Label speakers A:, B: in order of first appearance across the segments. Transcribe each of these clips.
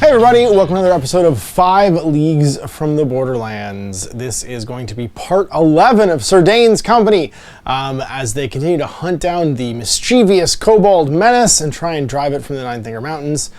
A: Hey everybody, welcome to another episode of 5 Leagues from the Borderlands. This is going to be part 11 of Sir Dayne's company as they continue to hunt down the mischievous Kobold menace and try and drive it from the Nine Finger Mountains.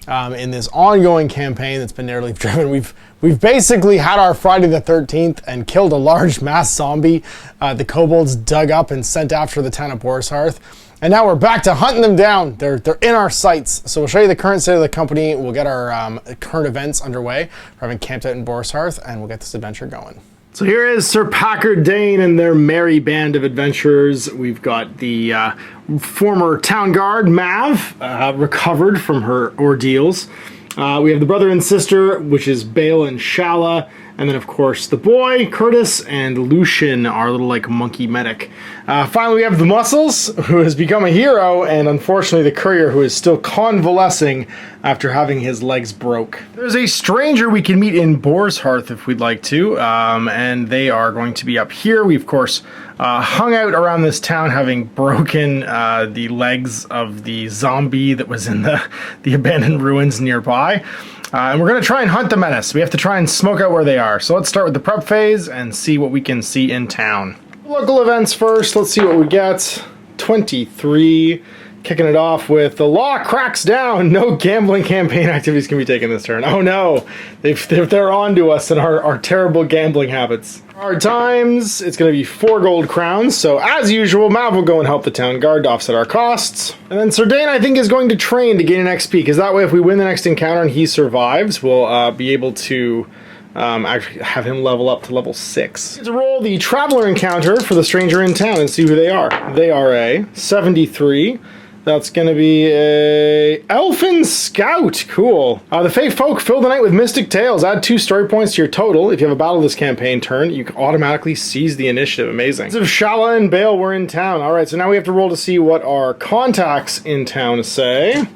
A: In this ongoing campaign that's been narrative driven, we've basically had our Friday the 13th and killed a large mass zombie. The Kobolds dug up and sent after the town of Boar's Hearth. And now we're back to hunting them down. They're in our sights. So we'll show you the current state of the company. We'll get our current events underway. We're having camped out in Boar's Hearth, and we'll get this adventure going. So here is Sir Packard Dayne and their merry band of adventurers. We've got the former town guard, Mav, recovered from her ordeals. We have the brother and sister, which is Bale and Shala. And then, of course, the boy, Curtis, and Lucian, our little, monkey medic. Finally, we have the Muscles, who has become a hero, and unfortunately, the Courier, who is still convalescing after having his legs broke. There's a stranger we can meet in Boar's Hearth if we'd like to, and they are going to be up here. We, of course, hung out around this town, having broken the legs of the zombie that was in the abandoned ruins nearby. And we're going to try and hunt the menace. We have to try and smoke out where they are. So let's start with the prep phase and see what we can see in town. Local events first. Let's see what we get. 23. Kicking it off with the law cracks down. No gambling campaign activities can be taken this turn. Oh no, they're on to us and our terrible gambling habits. Hard times. It's going to be 4 gold crowns. So as usual, Mav will go and help the town guard to offset our costs. And then Sir Dayne, I think, is going to train to gain an XP, because that way if we win the next encounter and he survives, we'll be able to actually have him level up to level 6. To roll the traveler encounter for the stranger in town and see who they are. They are a 73. That's going to be a Elfin Scout. Cool. The Fae Folk fill the night with mystic tales. Add 2 story points to your total. If you have a battle this campaign turn, you can automatically seize the initiative. Amazing. If Shala and Bale were in town. All right, so now we have to roll to see what our contacts in town say.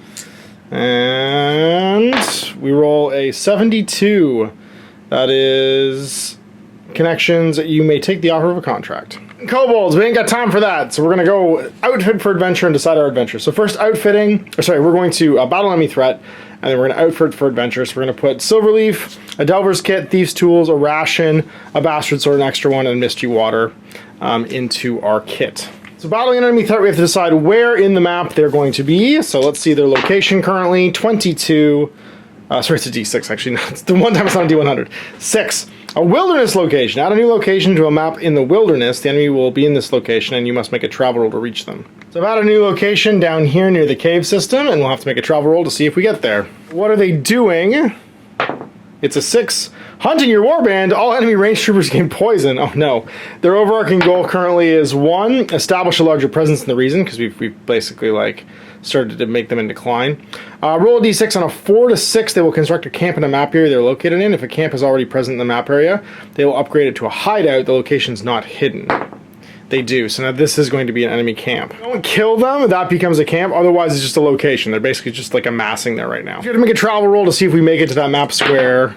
A: And we roll a 72. That is connections. You may take the offer of a contract. Kobolds, we ain't got time for that, so we're going to go outfit for adventure and decide our adventure. So first outfitting, we're going to battle enemy threat, and then we're going to outfit for adventure. So we're going to put Silverleaf, a Delver's Kit, Thieves' Tools, a Ration, a Bastard Sword, an extra one, and Misty Water into our kit. So battling an enemy threat, we have to decide where in the map they're going to be. So let's see their location currently, 22. Sorry, it's a D6 actually. It's the one time it's not a D100. 6. A wilderness location. Add a new location to a map in the wilderness. The enemy will be in this location, and you must make a travel roll to reach them. So I've added a new location down here near the cave system, and we'll have to make a travel roll to see if we get there. What are they doing? It's a 6. Hunting your warband. All enemy range troopers gain poison. Oh no. Their overarching goal currently is 1, establish a larger presence in the region, because we've basically started to make them in decline. Roll a d6 on a 4 to 6. They will construct a camp in a map area they're located in. If a camp is already present in the map area, they will upgrade it to a hideout. The location's not hidden. They do. So now this is going to be an enemy camp. Don't kill them. That becomes a camp. Otherwise, it's just a location. They're basically just amassing there right now. You have to make a travel roll to see if we make it to that map square.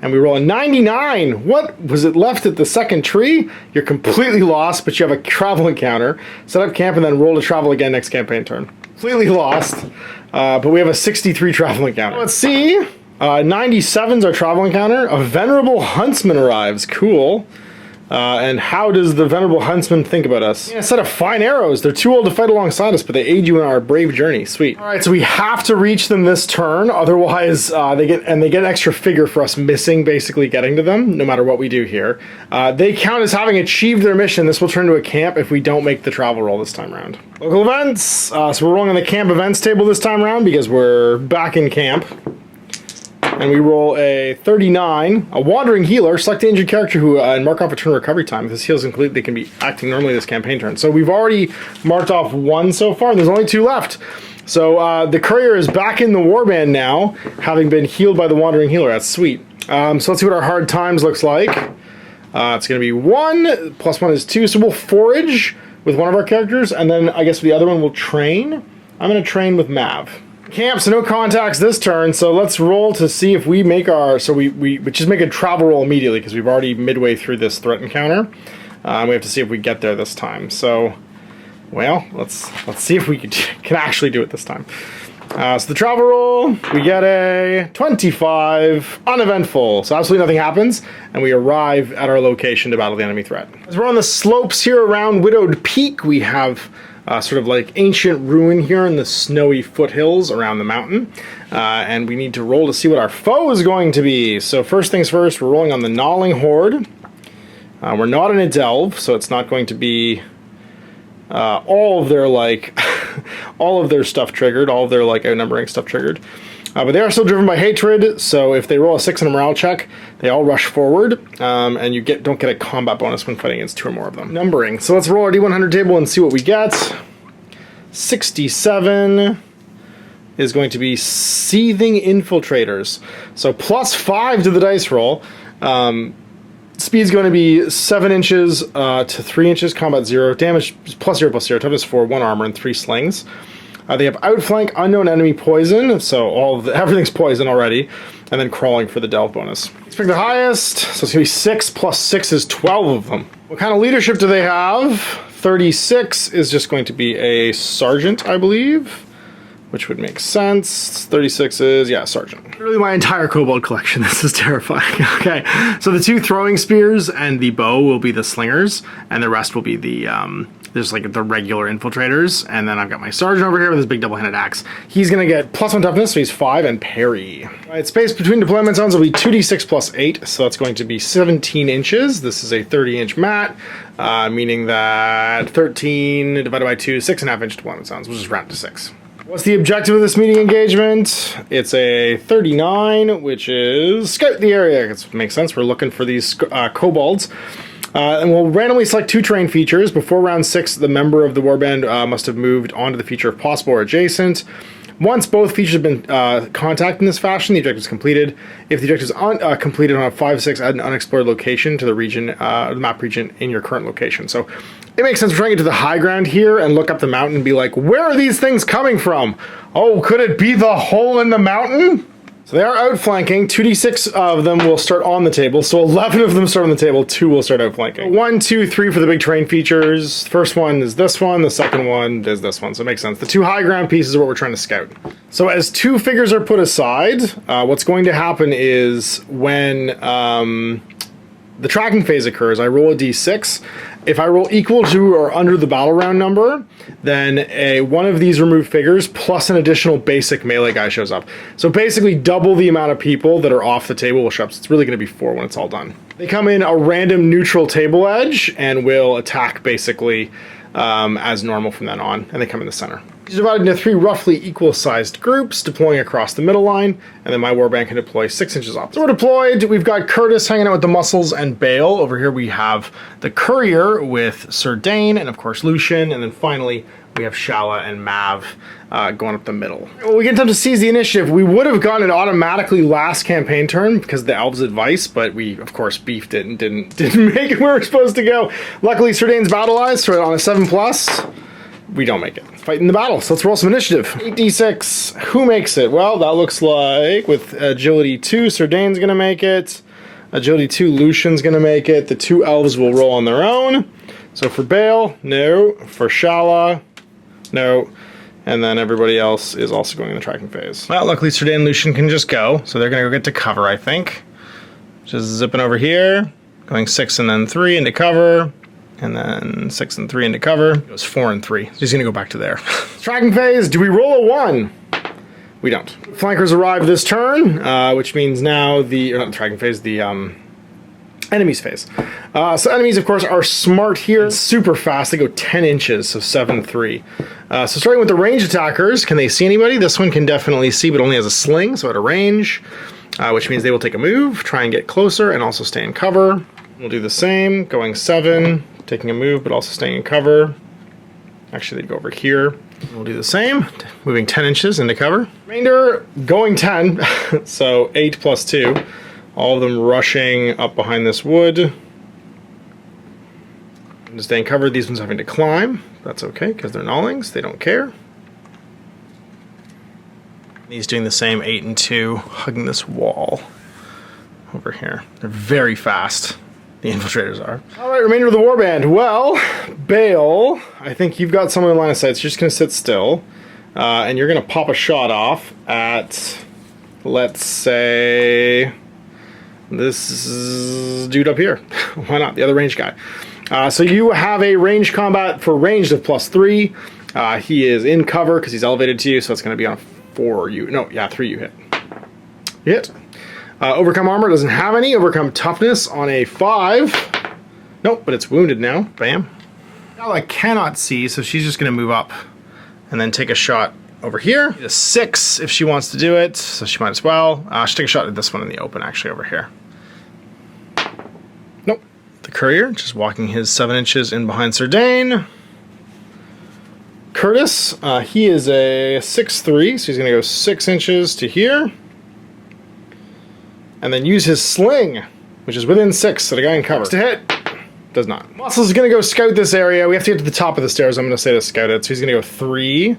A: And we roll a 99. What? Was it left at the second tree? You're completely lost, but you have a travel encounter. Set up camp and then roll to travel again next campaign turn. Completely lost, but we have a 63 travel encounter. Let's see. 97's our travel encounter. A venerable huntsman arrives. Cool. And how does the venerable huntsman think about us? A set of fine arrows. They're too old to fight alongside us, but they aid you in our brave journey. Sweet. All right, so we have to reach them this turn. Otherwise, they get an extra figure for us missing, basically getting to them, no matter what we do here. They count as having achieved their mission. This will turn to a camp if we don't make the travel roll this time around. Local events. So we're rolling on the camp events table this time around because we're back in camp. And we roll a 39, a wandering healer. Select the injured character who and mark off a turn recovery time. If this heals complete, they can be acting normally this campaign turn. So we've already marked off 1 so far, and there's only 2 left. So the Courier is back in the warband now, having been healed by the wandering healer. That's sweet. So let's see what our hard times looks like. It's going to be 1, plus 1 is 2. So we'll forage with one of our characters, and then I guess the other one will train. I'm going to train with Mav. Camp, so no contacts this turn, so let's roll to see if we make our... So we just make a travel roll immediately, because we've already midway through this threat encounter. We have to see if we get there this time. So, well, let's see if we can actually do it this time. So the travel roll, we get a 25, uneventful. So absolutely nothing happens, and we arrive at our location to battle the enemy threat. As we're on the slopes here around Widowed Peak, we have sort of like ancient ruin here in the snowy foothills around the mountain. And we need to roll to see what our foe is going to be. So first things first, we're rolling on the Gnawing Horde. We're not in a delve, so it's not going to be all of their like all of their stuff triggered, all of their like outnumbering stuff triggered. But they are still driven by hatred, so if they roll a 6 on a morale check, they all rush forward, and you don't get a combat bonus when fighting against 2 or more of them. Numbering. So let's roll our D100 table and see what we get. 67 is going to be Seething Infiltrators. So +5 to the dice roll. Speed's going to be 7 inches to 3 inches, combat 0, damage +0/+0, toughness 4, 1 armor, and 3 slings. They have outflank, unknown enemy poison, so everything's poison already, and then crawling for the delve bonus. Let's pick the highest, so it's going to be 6 + 6 is 12 of them. What kind of leadership do they have? 36 is just going to be a sergeant, I believe, which would make sense. 36 is, yeah, sergeant. Literally my entire kobold collection. This is terrifying. Okay, so the 2 throwing spears and the bow will be the slingers, and the rest will be the there's like the regular infiltrators, and then I've got my sergeant over here with his big double-handed axe. He's gonna get +1 toughness, so he's 5, and parry. Right, space between deployment zones will be 2d6 + 8, so that's going to be 17 inches. This is a 30-inch mat, meaning that 13 divided by 2 is 6.5-inch deployment zones. We'll just round to 6. What's the objective of this meeting engagement? It's a 39, which is scout the area. It makes sense. We're looking for these kobolds. And we'll randomly select 2 terrain features. Before round 6, the member of the warband must have moved onto the feature if possible or adjacent. Once both features have been contacted in this fashion, the objective is completed. If the objective is completed on a 5/6, add an unexplored location to the region, the map region in your current location. So it makes sense. We're trying to get to the high ground here and look up the mountain and be like, where are these things coming from? Oh, could it be the hole in the mountain? So they are outflanking. 2d6 of them will start on the table. So 11 of them start on the table. 2 will start outflanking. 1, 2, 3 for the big terrain features. The first one is this one. The second one is this one. So it makes sense. The 2 high ground pieces are what we're trying to scout. So as 2 figures are put aside, what's going to happen is when the tracking phase occurs, I roll a d6. If I roll equal to or under the battle round number, then one of these removed figures plus an additional basic melee guy shows up. So basically double the amount of people that are off the table will show up. So it's really going to be 4 when it's all done. They come in a random neutral table edge and will attack basically as normal from then on, and they come in the center. These are divided into 3 roughly equal-sized groups, deploying across the middle line, and then my warband can deploy 6 inches off. So we're deployed. We've got Curtis hanging out with the muscles and Bale. Over here we have the courier with Sir Dayne, and of course Lucian, and then finally we have Shala and Mav going up the middle. Well, we get time to seize the initiative. We would have gotten it automatically last campaign turn because of the elves' advice, but we of course beefed it and didn't make it where we're supposed to go. Luckily Sir Dayne's battle eyes, so on a 7+. We don't make it. Fight in the battle. So let's roll some initiative. 8d6. Who makes it? Well, that looks like with agility 2, Sir Dayne's going to make it. Agility 2, Lucian's going to make it. The 2 elves will roll on their own. So for Bale, no. For Shala, no. And then everybody else is also going in the tracking phase. Well, luckily Sir Dayne and Lucian can just go. So they're going to go get to cover, I think. Just zipping over here. Going 6 and then 3 into cover. And then 6 and 3 into cover. It was 4 and 3. So he's gonna go back to there. Tracking phase, do we roll a 1? We don't. Flankers arrive this turn, which means now not the tracking phase, the enemies phase. So enemies, of course, are smart here. Super fast, they go 10 inches, so 7-3. So starting with the range attackers, can they see anybody? This one can definitely see, but only has a sling, so at a range, which means they will take a move, try and get closer, and also stay in cover. We'll do the same, going 7, taking a move, but also staying in cover. Actually, they'd go over here. We'll do the same, moving 10 inches into cover. Remainder, going 10, so 8 + 2. All of them rushing up behind this wood. And to stay in cover, these ones having to climb. That's okay, because they're gnawlings, they don't care. He's doing the same, 8 and 2, hugging this wall over here. They're very fast. The infiltrators are. All right, remainder of the warband. Well, Bale, I think you've got someone in line of sight, so you're just going to sit still. and you're going to pop a shot off at, let's say, this dude up here. Why not? The other ranged guy. So you have a ranged combat for ranged of +3. He is in cover because he's elevated to you, so it's going to be on 4 you. No, yeah, 3 you hit. You hit. Overcome armor doesn't have any. Overcome toughness on a 5. Nope, but it's wounded now. Bam. Now I cannot see, so she's just going to move up and then take a shot over here. A 6 if she wants to do it, so she might as well. She'll take a shot at this one in the open, actually, over here. Nope. The courier, just walking his 7 inches in behind Sir Dayne. Curtis, he is a 6'3", so he's going to go 6 inches to here. And then use his sling, which is within 6, so the guy in cover. To hit, does not. Muscles is going to go scout this area. We have to get to the top of the stairs. I'm going to say to scout it. So he's going to go 3,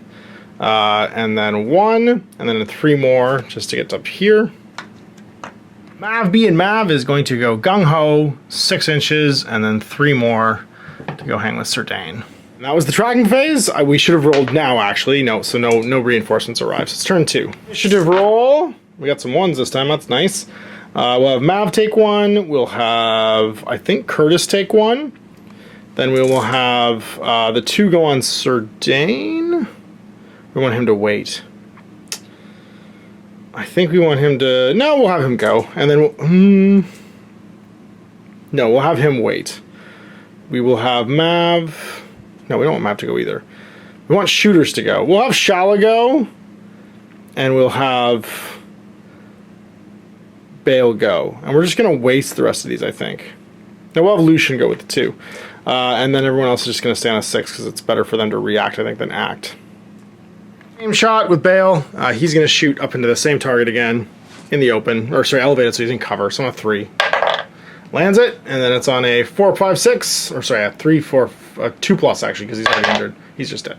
A: and then 1, and then 3 more just to get up here. Mav, B and Mav is going to go gung-ho, 6 inches, and then 3 more to go hang with Sir Dayne. And that was the tracking phase. We should have rolled now, actually. No, so no reinforcements arrived. So it's turn 2. Initiative roll. We got some 1s this time. That's nice. We'll have Mav take 1. We'll have, I think, Curtis take 1. Then we will have the 2 go on Sir Dayne. We want him to wait. I think we want him to... No, we'll have him go. And then we'll... No, we'll have him wait. We will have Mav... No, we don't want Mav to go either. We want shooters to go. We'll have Shala go. And we'll have... Bale go. And we're just going to waste the rest of these, I think. Now we'll have Lucian go with the 2. And then everyone else is just going to stay on a 6 because it's better for them to react, I think, than act. Same shot with Bale. He's going to shoot up into the same target again in the open. Or, sorry, elevated, so he's in cover. So on a 3. Lands it, and then it's on a 4, 5, 6. Or, sorry, a 3, 4, 2 plus, actually, because he's already injured. He's just dead.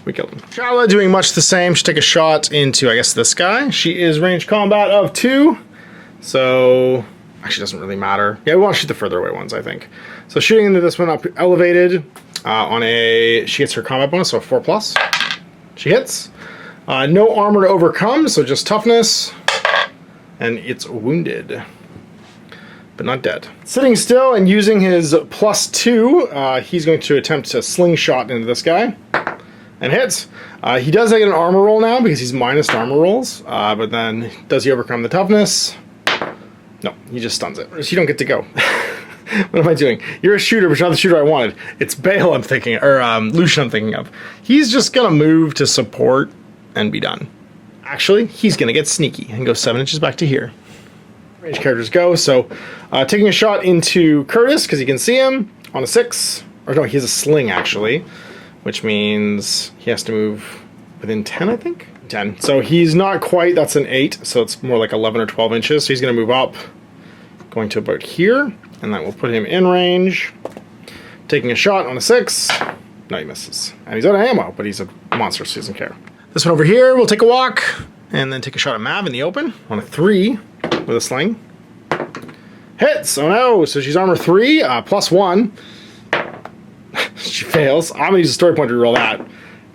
A: We killed him. Shala doing much the same. She'll take a shot into, I guess, this guy. She is ranged combat of 2. So, actually doesn't really matter. Yeah, we want to shoot the further away ones, I think. So shooting into this one up elevated on a... She gets her combat bonus, so a 4 plus. She hits. No armor to overcome, so just toughness. And it's wounded. But not dead. Sitting still and using his +2, he's going to attempt to slingshot into this guy. And hits. He does get an armor roll now because he's minus armor rolls. But then, does he overcome the toughness? No, he just stuns it. So you don't get to go. What am I doing? You're a shooter, but you're not the shooter I wanted. It's Bale I'm thinking, or Lucian I'm thinking of. He's just gonna move to support and be done. Actually, he's gonna get sneaky and go 7 inches back to here. Range characters go, so taking a shot into Curtis, because he can see him, on a 6. Or no, he has a sling, actually. Which means he has to move within 10, I think? 10. So he's not quite, that's an 8, so it's more like 11 or 12 inches. So he's going to move up, going to about here, and that will put him in range. Taking a shot on a 6. No, he misses. And he's out of ammo, but he's a monster, so he doesn't care. This one over here, we'll take a walk, and then take a shot at Mav in the open on a 3 with a sling. Hits! Oh no! So she's armor 3, +1. She fails. I'm gonna use a story point to reroll that.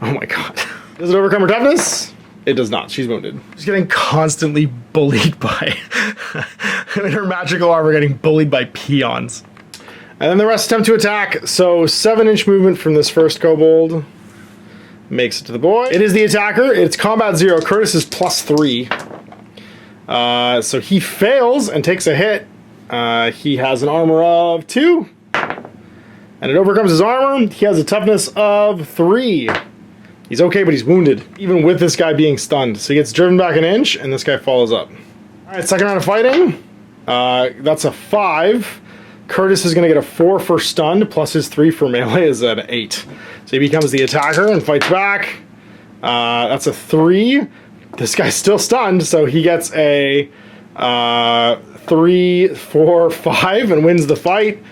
A: Oh my god. Does it overcome her toughness? It does not. She's wounded. She's getting constantly bullied by... in her magical armor, getting bullied by peons. And then the rest attempt to attack. So 7-inch movement from this first kobold. Makes it to the boy. It is the attacker. It's combat 0. Curtis is +3. So he fails and takes a hit. He has an armor of 2. And it overcomes his armor. He has a toughness of 3. He's okay, but he's wounded, even with this guy being stunned. So he gets driven back an inch, and this guy follows up. All right, second round of fighting. That's a 5. Curtis is going to get a 4 for stunned, plus his 3 for melee is an 8. So he becomes the attacker and fights back. That's a 3. This guy's still stunned, so he gets a 3, 4, 5, and wins the fight.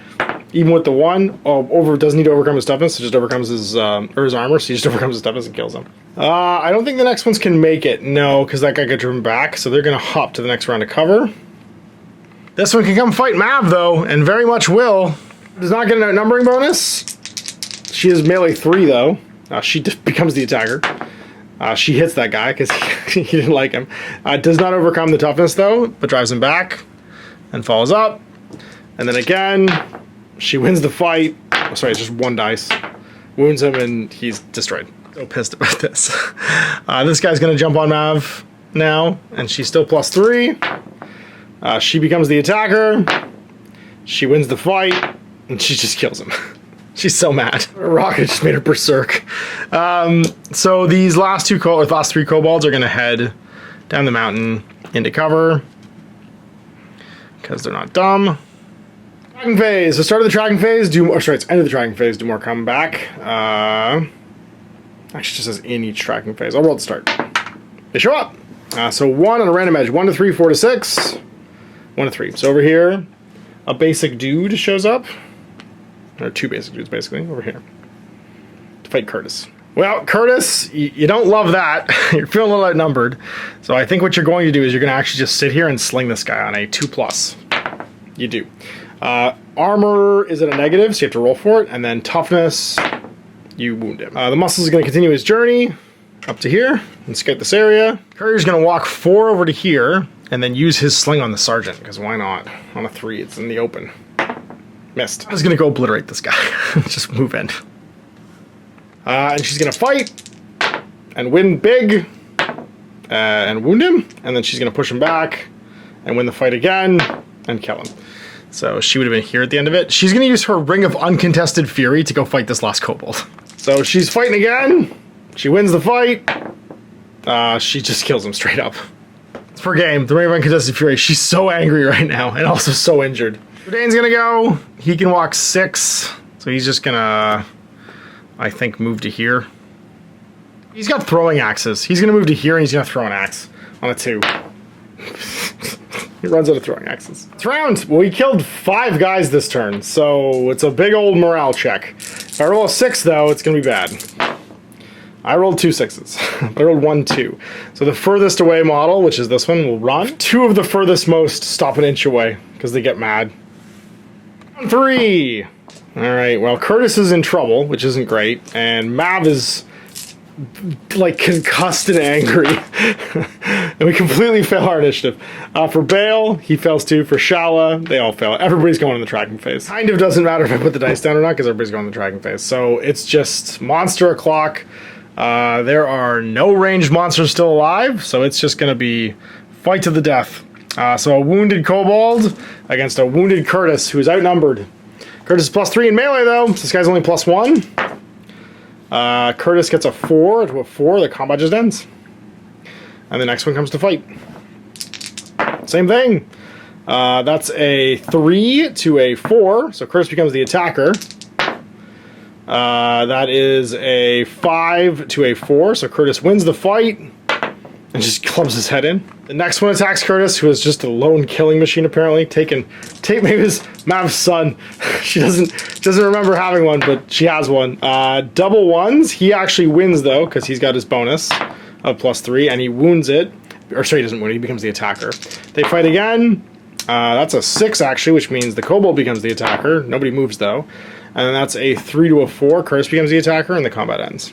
A: Even with the 1, doesn't need to overcome his toughness, so just overcomes his armor, so he just overcomes his toughness and kills him. I don't think the next ones can make it, no, because that guy got driven back, so they're going to hop to the next round of cover. This one can come fight Mav, though, and very much will. Does not get an outnumbering bonus. She is melee 3, though. She becomes the attacker. She hits that guy because he didn't like him. Does not overcome the toughness though, but drives him back and follows up. And then again, she wins the fight. Oh, sorry, it's just 1 dice. Wounds him and he's destroyed. So pissed about this. This guy's gonna jump on Mav now, and she's still +3. She becomes the attacker. She wins the fight, and she just kills him. She's so mad. Rocket just made her berserk. So these last 3 kobolds are gonna head down the mountain into cover because they're not dumb. Tracking phase. So start of the tracking phase. It's end of the tracking phase. Do more coming back. Actually, it just says in each tracking phase. I'll roll to start. They show up. So 1 on a random edge. 1 to 3, 4 to 6. 1 to 3. So over here, a basic dude shows up. Or 2 basic dudes, basically, over here. To fight Curtis. Well, Curtis, you don't love that. You're feeling a little outnumbered. So I think what you're going to do is you're going to actually just sit here and sling this guy on a 2+. You do. Armor is at a negative, so you have to roll for it. And then toughness, you wound him. The muscle is going to continue his journey up to here and scout this area. Courier's going to walk 4 over to here and then use his sling on the sergeant, because why not? On a 3, it's in the open. Missed. I was going to go obliterate this guy. Just move in. And she's going to fight and win big and wound him. And then she's going to push him back and win the fight again and kill him. So she would have been here at the end of it. She's going to use her Ring of Uncontested Fury to go fight this last kobold. So she's fighting again. She wins the fight. She just kills him straight up. It's per game. The Ring of Uncontested Fury. She's so angry right now and also so injured. So Dayne's going to go. He can walk 6. So he's just going to, I think, move to here. He's got throwing axes. He's going to move to here and he's going to throw an axe on a 2. He runs out of throwing axes. It's round. Well, he killed 5 guys this turn, so it's a big old morale check. If I roll a 6, though, it's going to be bad. I rolled 2 6s. I rolled 1 2. So the furthest away model, which is this one, will run. 2 of the furthest most stop an inch away, because they get mad. 3! Alright, well, Curtis is in trouble, which isn't great, and Mav is like concussed and angry. And we completely fail our initiative. For Bale, he fails too. For Shala, they all fail. Everybody's going in the tracking phase. Kind of doesn't matter if I put the dice down or not, because everybody's going in the tracking phase. So it's just monster o'clock. There are no ranged monsters still alive, so it's just going to be fight to the death. So a wounded kobold against a wounded Curtis, who's outnumbered. Curtis is +3 in melee, though. This guy's only +1. Curtis gets a 4 to a 4. The combat just ends. And the next one comes to fight. Same thing. That's a 3 to a 4. So Curtis becomes the attacker. That is a 5 to a 4. So Curtis wins the fight and just clubs his head in. The next one attacks Curtis, who is just a lone killing machine apparently. Maybe his Mav's son. She doesn't remember having one, but she has one. Double 1s. He actually wins though, because he's got his bonus of +3, and he wounds it. Or sorry, he doesn't win. He becomes the attacker. They fight again. That's a 6 actually, which means the kobold becomes the attacker. Nobody moves though. And then that's a 3 to a 4. Curtis becomes the attacker, and the combat ends.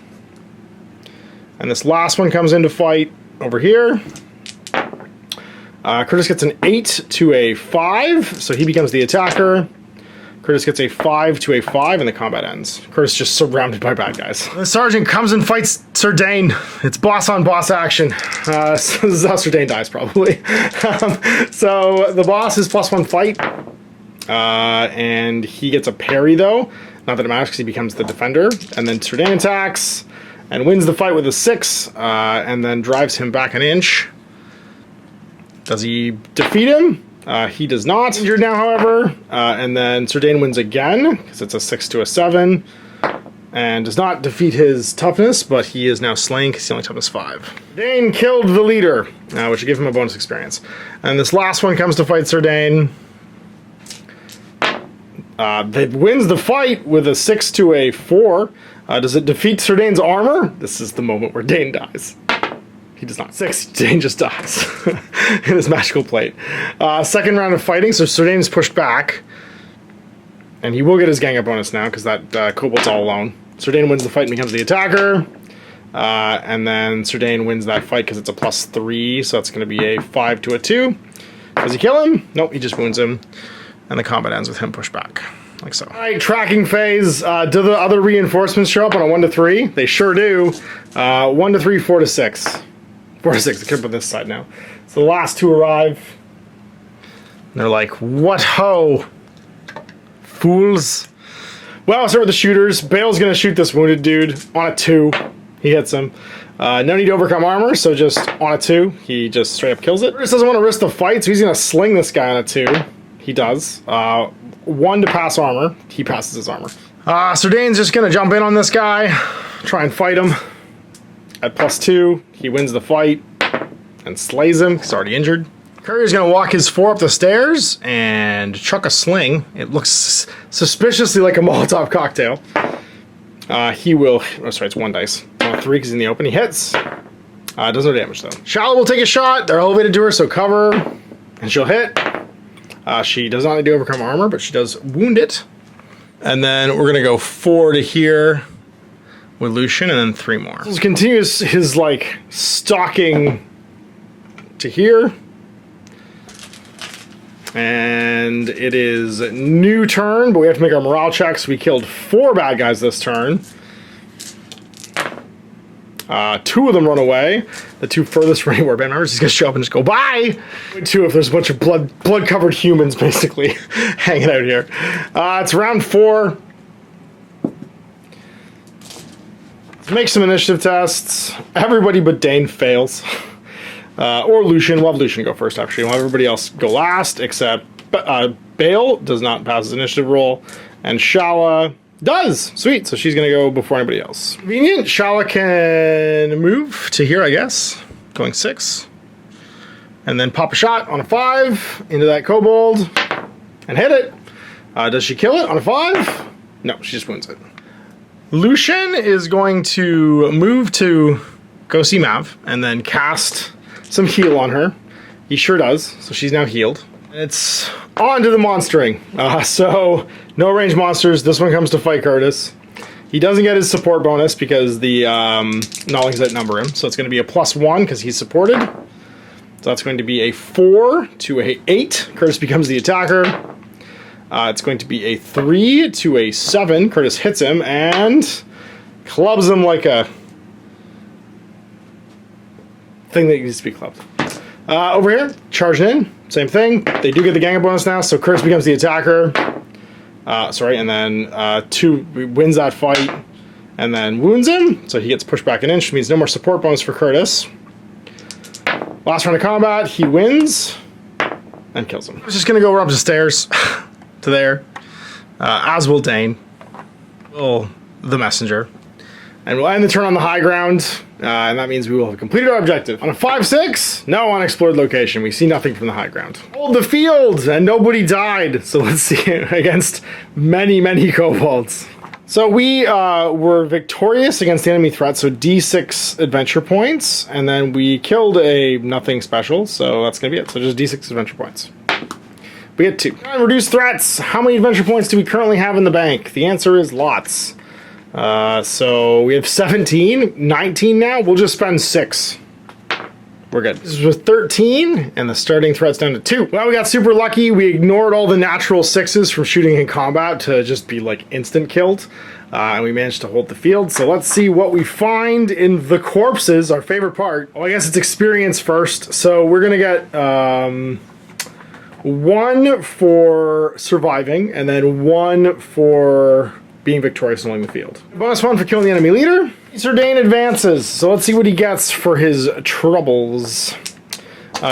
A: And this last one comes into fight over here. Curtis gets an 8 to a 5, so he becomes the attacker. Curtis gets a 5 to a 5, and the combat ends. Curtis just surrounded by bad guys. The sergeant comes and fights Sir Dayne. It's boss on boss action. So this is how Sir Dayne dies, probably. So the boss is +1 fight. And he gets a parry, though. Not that it matters, because he becomes the defender. And then Sir Dayne attacks and wins the fight with a 6, and then drives him back an inch. Does he defeat him? He does not. Injured now, however. And then Sir Dayne wins again, because it's a 6 to a 7. And does not defeat his toughness, but he is now slain, because he's only toughness 5. Dayne killed the leader, which will give him a bonus experience. And this last one comes to fight Sir Dayne. It wins the fight with a 6 to a 4. Does it defeat Sir Dayne's armor? This is the moment where Dayne dies. He does not. 6. Dayne just dies in his magical plate. Second round of fighting, so Sir Dayne is pushed back. And he will get his gang up bonus now, because that kobold's all alone. Sir Dayne wins the fight and becomes the attacker. And then Sir Dayne wins that fight because it's a +3, so that's going to be a 5 to a 2. Does he kill him? Nope, he just wounds him. And the combat ends with him pushed back, like so. All right, tracking phase. Do the other reinforcements show up on a 1 to 3? They sure do. 1 to 3, 4 to 6. 4 to 6, I could put this side now. So the last two arrive. And they're like, what ho, fools. Well, I'll start with the shooters. Bale's going to shoot this wounded dude on a 2. He hits him. No need to overcome armor, so just on a 2, he just straight up kills it. Curtis doesn't want to risk the fight, so he's going to sling this guy on a 2. He does. 1 to pass armor. He passes his armor. Sir Dayne's just going to jump in on this guy, try and fight him. At +2, he wins the fight and slays him. He's already injured. Courier's going to walk his 4 up the stairs and chuck a sling. It looks suspiciously like a Molotov cocktail. He will... Oh, sorry, it's 1 dice. On a 3 because he's in the open. He hits. Does no damage, though. Shallow will take a shot. They're elevated to her, so cover. And she'll hit. She does not need to overcome armor, but she does wound it. And then we're going to go 4 to here with Lucian, and then 3 more. So continues his, like, stalking to here. And it is new turn, but we have to make our morale checks. We killed 4 bad guys this turn. 2 of them run away. The 2 furthest from anywhere band members, he's gonna show up and just go, bye! 2 if there's a bunch of blood-covered humans, basically, hanging out here. It's round 4. Let's make some initiative tests. Everybody but Dayne fails. Or Lucian. We'll have Lucian go first, actually. We'll have everybody else go last, except Bale does not pass his initiative roll, and Shala does. Sweet. So she's going to go before anybody else. Convenient. Shala can move to here, I guess. Going 6. And then pop a shot on a 5 into that Kobold and hit it. Does she kill it on a 5? No, she just wounds it. Lucian is going to move to go see Mav and then cast some heal on her. He sure does, so she's now healed. It's on to the monstering. So, no range monsters. This one comes to fight Curtis. He doesn't get his support bonus because the Nolings outnumber him, so it's going to be a +1 because he's supported. So that's going to be a 4 to a 8. Curtis becomes the attacker. It's going to be a 3 to a 7. Curtis hits him and clubs him like a thing that needs to be clubbed. Over here, charging in, same thing. They do get the gang up bonus now, so Curtis becomes the attacker. And then 2 wins that fight and then wounds him, so he gets pushed back an inch, which means no more support bonus for Curtis. Last round of combat, he wins and kills him. He's just gonna go up the stairs to there, as will Dayne, the messenger. And we'll end the turn on the high ground, and that means we will have completed our objective. On a 5-6, no unexplored location. We see nothing from the high ground. Hold the field, and nobody died. So let's see, against many, many kobolds. So we were victorious against the enemy threat, so D6 adventure points, and then we killed a nothing special, so that's gonna be it. So just D6 adventure points. We get 2. Reduce threats. How many adventure points do we currently have in the bank? The answer is lots. So we have 17, 19 now. We'll just spend 6. We're good. This was 13, and the starting threat's down to 2. Well, we got super lucky. We ignored all the natural 6s from shooting in combat to just be like instant killed. And we managed to hold the field. So let's see what we find in the corpses, our favorite part. Oh, I guess it's experience first. So we're gonna get 1 for surviving, and then 1 for being victorious and holding the field. Bonus 1 for killing the enemy leader. Sir Dayne advances, so let's see what he gets for his troubles.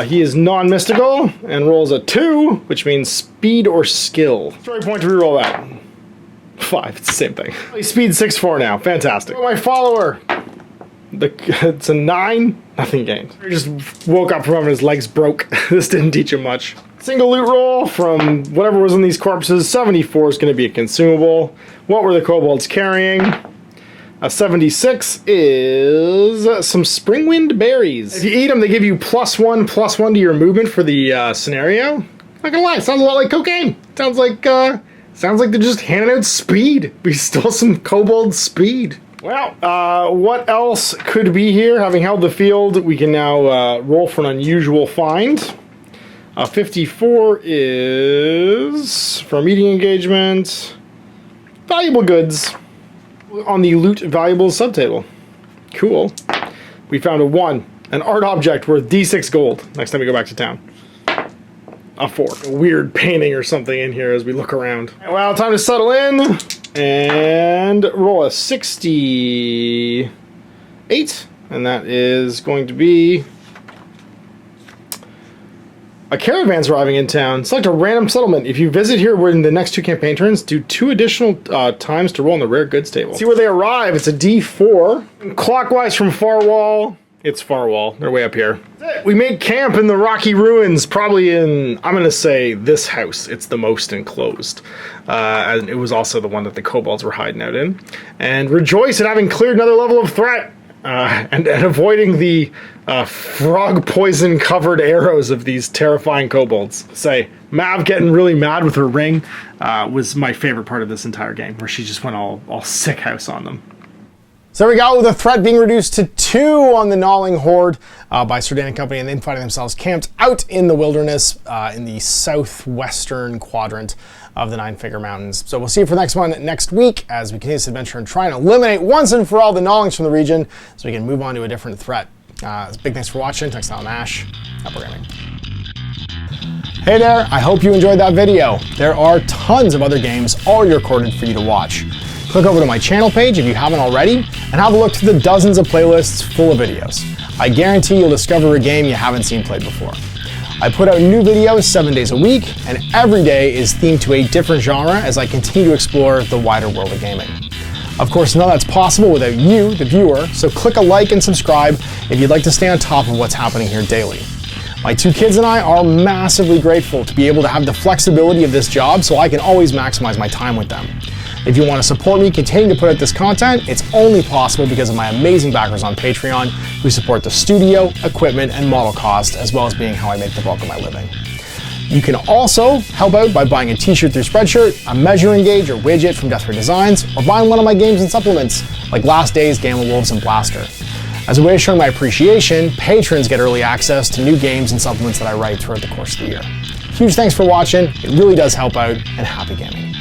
A: He is non-mystical and rolls a 2, which means speed or skill. Story point to reroll that. 5, it's the same thing. He's speed 6-4 now, fantastic. Oh, my follower. It's a 9, nothing gained. He just woke up from him and his legs broke. This didn't teach him much. Single loot roll from whatever was in these corpses. 74 is going to be a consumable. What were the kobolds carrying? A 76 is some springwind berries. If you eat them, they give you +1/+1 to your movement for the scenario. Not gonna lie, sounds a lot like cocaine. Sounds like they're just handing out speed. We stole some kobold speed. Well, what else could be here? Having held the field, we can now roll for an unusual find. 54 is from meeting engagement. Valuable goods on the loot valuables subtable. Cool. We found a 1, an art object worth D6 gold. Next time we go back to town. A 4. A weird painting or something in here as we look around. Well, time to settle in and roll a 68. And that is going to be a caravan's arriving in town. Select a random settlement. If you visit here within the next 2 campaign turns, do 2 additional times to roll on the rare goods table. See where they arrive. It's a D4. Clockwise from Farwall. It's Farwall. They're way up here. We made camp in the rocky ruins, probably in, I'm going to say, this house. It's the most enclosed. And it was also the one that the kobolds were hiding out in. And rejoice at having cleared another level of threat. And avoiding the frog poison covered arrows of these terrifying kobolds. Say, Mav getting really mad with her ring was my favorite part of this entire game, where she just went all sick house on them. So there we go, the threat being reduced to 2 on the gnawing horde by Sir Dayne and company, and then finding themselves camped out in the wilderness in the southwestern quadrant of the Nine-Finger Mountains. So we'll see you for the next one next week as we continue this adventure and try and eliminate once and for all the gnawings from the region so we can move on to a different threat. Big thanks for watching. Next time, Ash. Apple Gaming. Hey there, I hope you enjoyed that video. There are tons of other games already recorded for you to watch. Click over to my channel page if you haven't already, and have a look through the dozens of playlists full of videos. I guarantee you'll discover a game you haven't seen played before. I put out new videos 7 days a week, and every day is themed to a different genre as I continue to explore the wider world of gaming. Of course, none of that's possible without you, the viewer, so click a like and subscribe if you'd like to stay on top of what's happening here daily. My 2 kids and I are massively grateful to be able to have the flexibility of this job so I can always maximize my time with them. If you want to support me continue to put out this content, it's only possible because of my amazing backers on Patreon who support the studio, equipment, and model cost, as well as being how I make the bulk of my living. You can also help out by buying a t-shirt through Spreadshirt, a measuring gauge or widget from Death Ray Designs, or buying one of my games and supplements, like Last Days, Gamma Wolves, and Blaster. As a way of showing my appreciation, patrons get early access to new games and supplements that I write throughout the course of the year. Huge thanks for watching, it really does help out, and happy gaming.